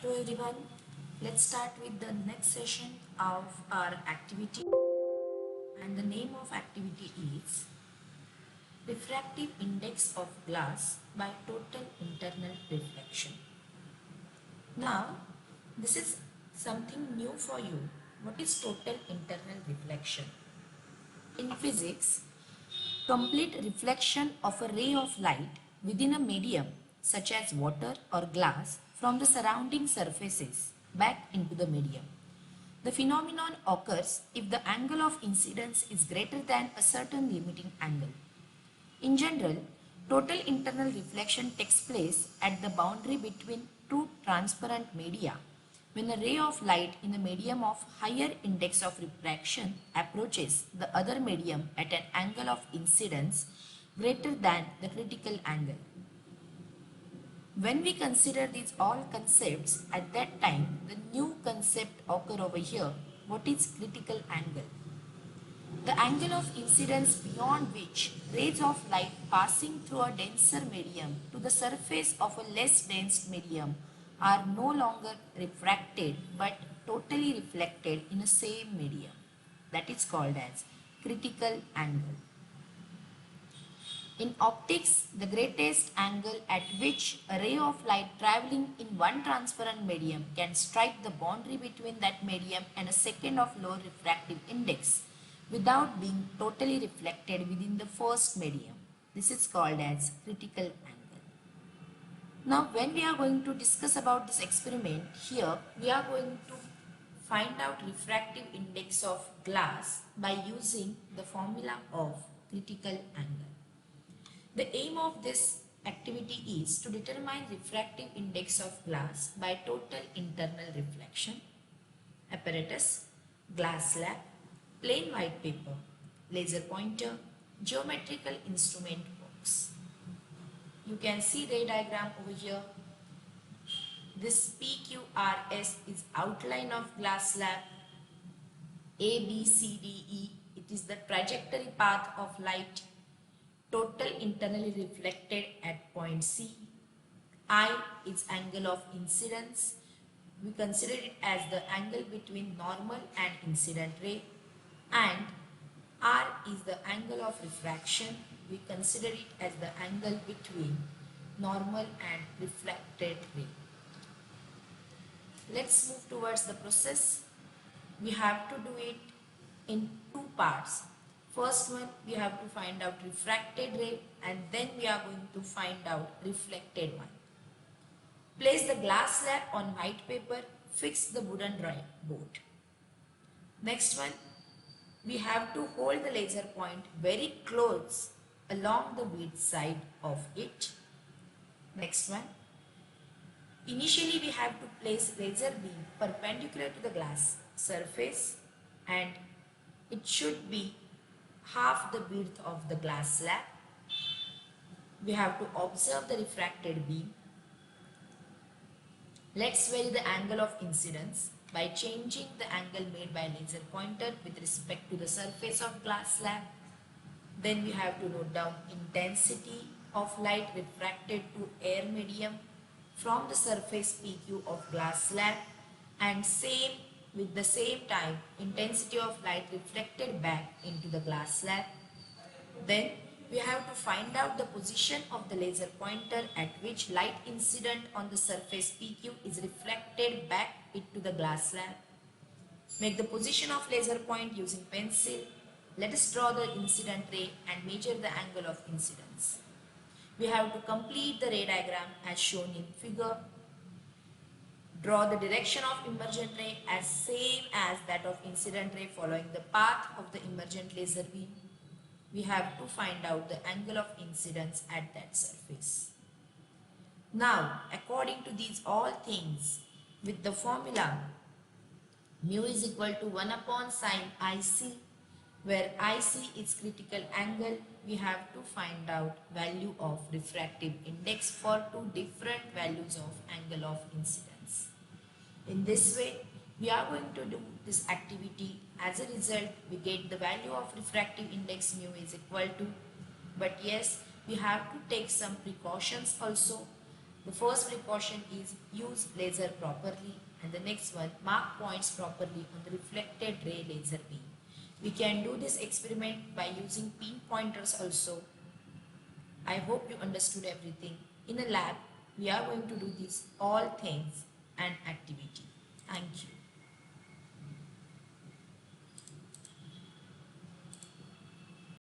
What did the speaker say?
Hello everyone, let's start with the next session of our activity, and the name of activity is refractive index of glass by total internal reflection. Now this is something new for you. What is total internal reflection? In physics, complete reflection of a ray of light within a medium such as water or glass from the surrounding surfaces back into the medium. The phenomenon occurs if the angle of incidence is greater than a certain limiting angle. In general, total internal reflection takes place at the boundary between two transparent media when a ray of light in a medium of higher index of refraction approaches the other medium at an angle of incidence greater than the critical angle. When we consider these all concepts at that time, the new concept occur over here. What is critical angle? The angle of incidence beyond which rays of light passing through a denser medium to the surface of a less dense medium are no longer refracted but totally reflected in a same medium. That is called as critical angle. In optics, the greatest angle at which a ray of light traveling in one transparent medium can strike the boundary between that medium and a second of low refractive index without being totally reflected within the first medium. This is called as critical angle. Now, when we are going to discuss about this experiment, here we are going to find out refractive index of glass by using the formula of critical angle. The aim of this activity is to determine refractive index of glass by total internal reflection. Apparatus, glass slab, plain white paper, laser pointer, geometrical instrument box. You can see ray diagram over here. This PQRS is outline of glass slab. A, B, C, D, E, it is the trajectory path of light. Total internally reflected at point C. I is angle of incidence. We consider it as the angle between normal and incident ray. And R is the angle of refraction. We consider it as the angle between normal and reflected ray. Let's move towards the process. We have to do it in two parts. First one, we have to find out refracted ray, and then we are going to find out reflected one. Place the glass slab on white paper, fix the wooden board. Next one, we have to hold the laser point very close along the bead side of it. Next one, initially we have to place laser beam perpendicular to the glass surface, and it should be half the width of the glass slab. We have to observe the refracted beam. Let's vary the angle of incidence by changing the angle made by laser pointer with respect to the surface of glass slab. Then we have to note down intensity of light refracted to air medium from the surface PQ of glass slab, and same with the same time intensity of light reflected back into the glass slab. Then we have to find out the position of the laser pointer at which light incident on the surface PQ is reflected back into the glass slab. Make the position of laser point using pencil. Let us draw the incident ray and measure the angle of incidence. We have to complete the ray diagram as shown in figure. Draw the direction of emergent ray as same as that of incident ray following the path of the emergent laser beam. We have to find out the angle of incidence at that surface. Now, according to these all things, with the formula mu is equal to 1 upon sine IC, where IC is critical angle, we have to find out value of refractive index for two different values of angle of incidence. In this way, we are going to do this activity. As a result, we get the value of refractive index mu is equal to, but yes, we have to take some precautions also. The first precaution is use laser properly, and the next one, mark points properly on the reflected ray laser beam. We can do this experiment by using pin pointers also. I hope you understood everything. In a lab, we are going to do these all things and activity. Thank you.